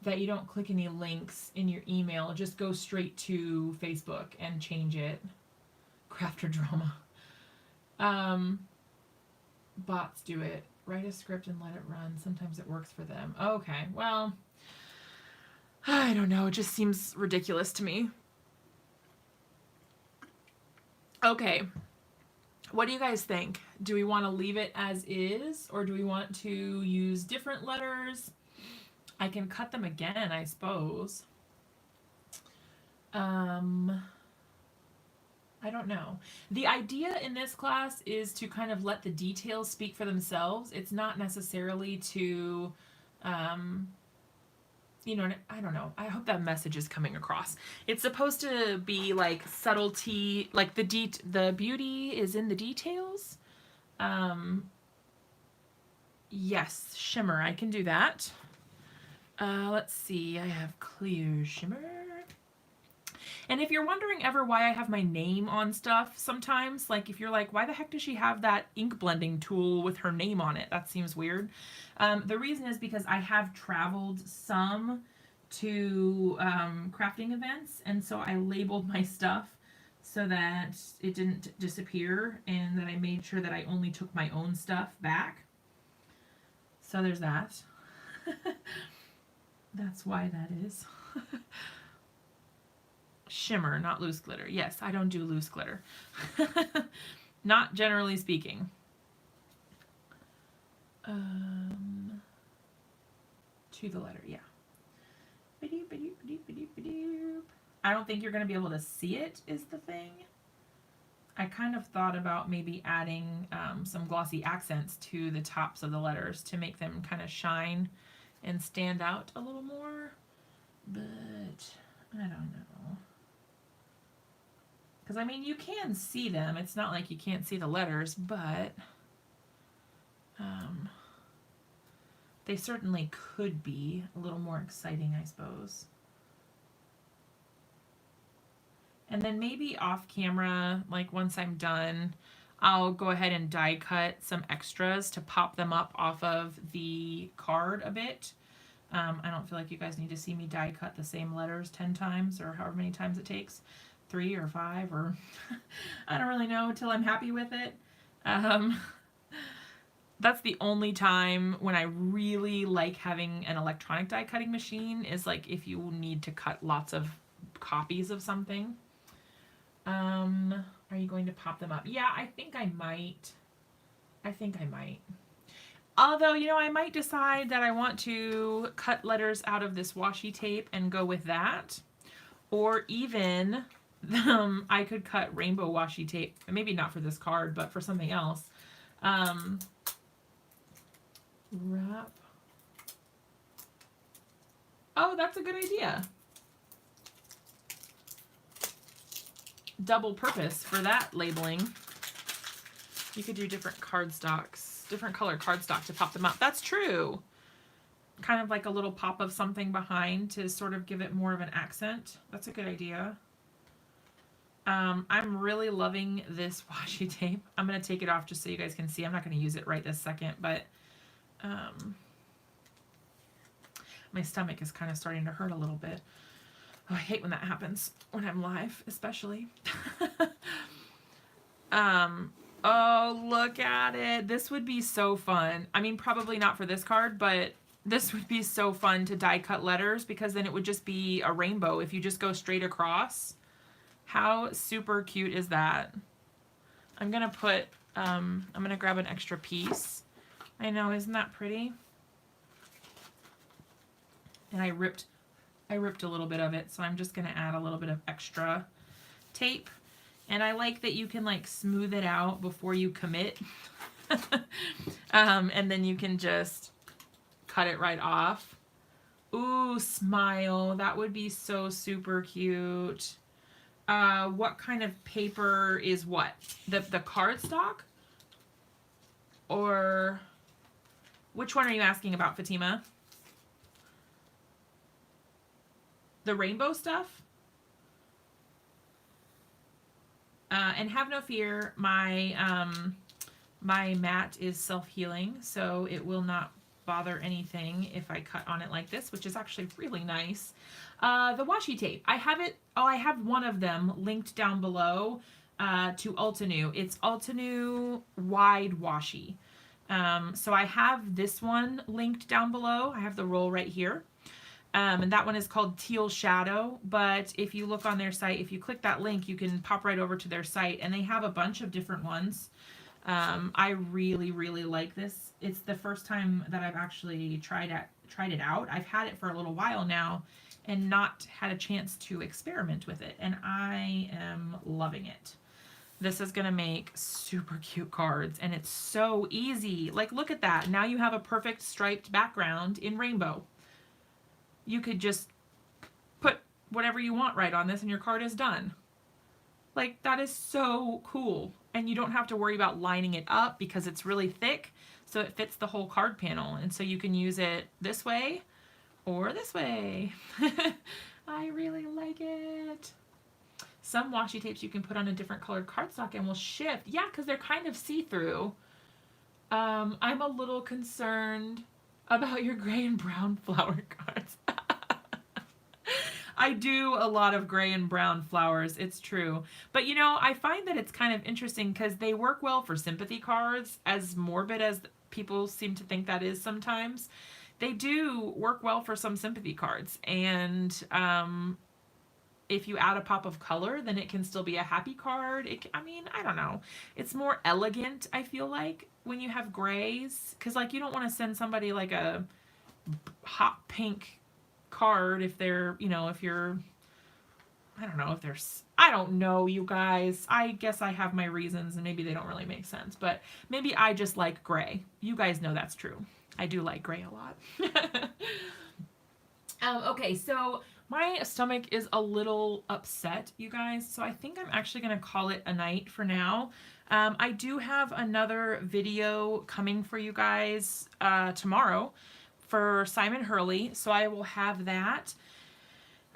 that you don't click any links in your email. Just go straight to Facebook and change it. Crafter drama. Bots do it. Write a script and let it run. Sometimes it works for them. Okay, well, I don't know. It just seems ridiculous to me. Okay. What do you guys think? Do we want to leave it as is, or do we want to use different letters? I can cut them again, I suppose. I don't know. The idea in this class is to kind of let the details speak for themselves. It's not necessarily to, you know, I don't know. I hope that message is coming across. It's supposed to be like subtlety, like the beauty is in the details. Yes, shimmer. I can do that. Let's see. I have clear shimmer. And if you're wondering ever why I have my name on stuff sometimes, like if you're like, why the heck does she have that ink blending tool with her name on it? That seems weird. The reason is because I have traveled some to crafting events, and so I labeled my stuff so that it didn't disappear, and that I made sure that I only took my own stuff back. So there's that. That's why that is. Shimmer, not loose glitter. Yes, I don't do loose glitter. Not generally speaking. To the letter, yeah. I don't think you're going to be able to see it, is the thing. I kind of thought about maybe adding some glossy accents to the tops of the letters to make them kind of shine and stand out a little more. But I don't know. Because, I mean, you can see them. It's not like you can't see the letters, but they certainly could be a little more exciting, I suppose. And then maybe off camera, like once I'm done, I'll go ahead and die cut some extras to pop them up off of the card a bit. I don't feel like you guys need to see me die cut the same letters 10 times or however many times it takes. 3 or 5 or I don't really know until I'm happy with it. That's the only time when I really like having an electronic die cutting machine, is like if you need to cut lots of copies of something. Are you going to pop them up? Yeah, I think I might. Although, you know, I might decide that I want to cut letters out of this washi tape and go with that. Or even I could cut rainbow washi tape, maybe not for this card, but for something else. Wrap. Oh, that's a good idea. Double purpose for that labeling. You could do different cardstocks, different color cardstock to pop them up. That's true. Kind of like a little pop of something behind to sort of give it more of an accent. That's a good idea. I'm really loving this washi tape. I'm going to take it off just so you guys can see. I'm not going to use it right this second, but my stomach is kind of starting to hurt a little bit. Oh, I hate when that happens, when I'm live, especially. Oh, look at it. This would be so fun. I mean, probably not for this card, but this would be so fun to die cut letters, because then it would just be a rainbow if you just go straight across. How super cute is that? I'm going to put, I'm going to grab an extra piece. I know, isn't that pretty? And I ripped a little bit of it, so I'm just going to add a little bit of extra tape. And I like that you can like smooth it out before you commit. And then you can just cut it right off. Ooh, smile. That would be so super cute. What kind of paper is what? The cardstock? Or which one are you asking about, Fatima? The rainbow stuff? And have no fear, my my mat is self-healing, so it will not bother anything if I cut on it like this, which is actually really nice. The washi tape, I have one of them linked down below to Altenew. It's Altenew wide washi. So I have this one linked down below. I have the roll right here. And that one is called Teal Shadow, but if you look on their site, if you click that link, you can pop right over to their site, and they have a bunch of different ones. I really, really like this. It's the first time that I've actually tried it out. I've had it for a little while now and not had a chance to experiment with it, and I am loving it. This is going to make super cute cards, and it's so easy. Like, look at that. Now you have a perfect striped background in rainbow. You could just put whatever you want right on this and your card is done. Like, that is so cool. And you don't have to worry about lining it up because it's really thick, so it fits the whole card panel. And so you can use it this way or this way. I really like it. Some washi tapes you can put on a different colored cardstock and will shift. Yeah, because they're kind of see-through. I'm a little concerned about your gray and brown flower cards. I do a lot of gray and brown flowers, it's true. But you know, I find that it's kind of interesting because they work well for sympathy cards, as morbid as people seem to think that is sometimes. They do work well for some sympathy cards, and if you add a pop of color, then it can still be a happy card. I mean, I don't know. It's more elegant, I feel like, when you have grays, because like you don't want to send somebody like a hot pink card if they're, you know, if you're, I don't know if there's, I don't know, you guys. I guess I have my reasons and maybe they don't really make sense, but maybe I just like gray. You guys know that's true. I do like gray a lot. Okay, so my stomach is a little upset, you guys, so I think I'm actually going to call it a night for now. I do have another video coming for you guys tomorrow for Simon Hurley, so I will have that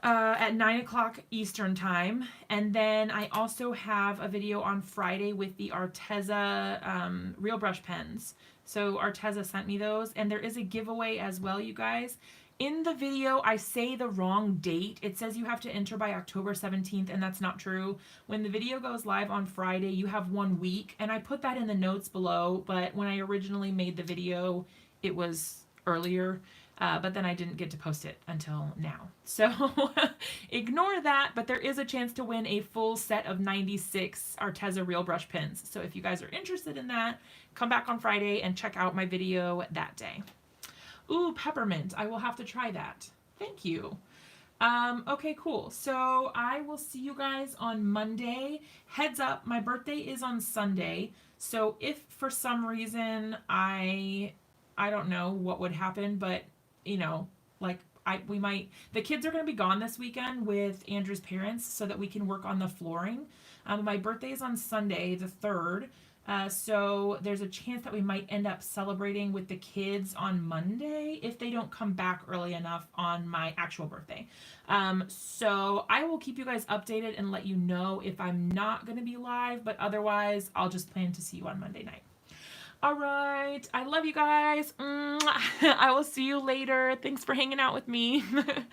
at 9 o'clock Eastern time. And then I also have a video on Friday with the Arteza Real Brush pens. So Arteza sent me those, and there is a giveaway as well, you guys. In the video, I say the wrong date. It says you have to enter by October 17th, and that's not true. When the video goes live on Friday, you have 1 week, and I put that in the notes below, but when I originally made the video, it was earlier, but then I didn't get to post it until now. So ignore that, but there is a chance to win a full set of 96 Arteza Real Brush pens. So if you guys are interested in that, come back on Friday and check out my video that day. Ooh, peppermint. I will have to try that. Thank you. Okay, cool. So I will see you guys on Monday. Heads up, my birthday is on Sunday. So if for some reason I don't know what would happen, but you know, like the kids are going to be gone this weekend with Andrew's parents so that we can work on the flooring. My birthday is on Sunday, the 3rd. So there's a chance that we might end up celebrating with the kids on Monday if they don't come back early enough on my actual birthday. So I will keep you guys updated and let you know if I'm not going to be live, but otherwise I'll just plan to see you on Monday night. All right. I love you guys. I will see you later. Thanks for hanging out with me.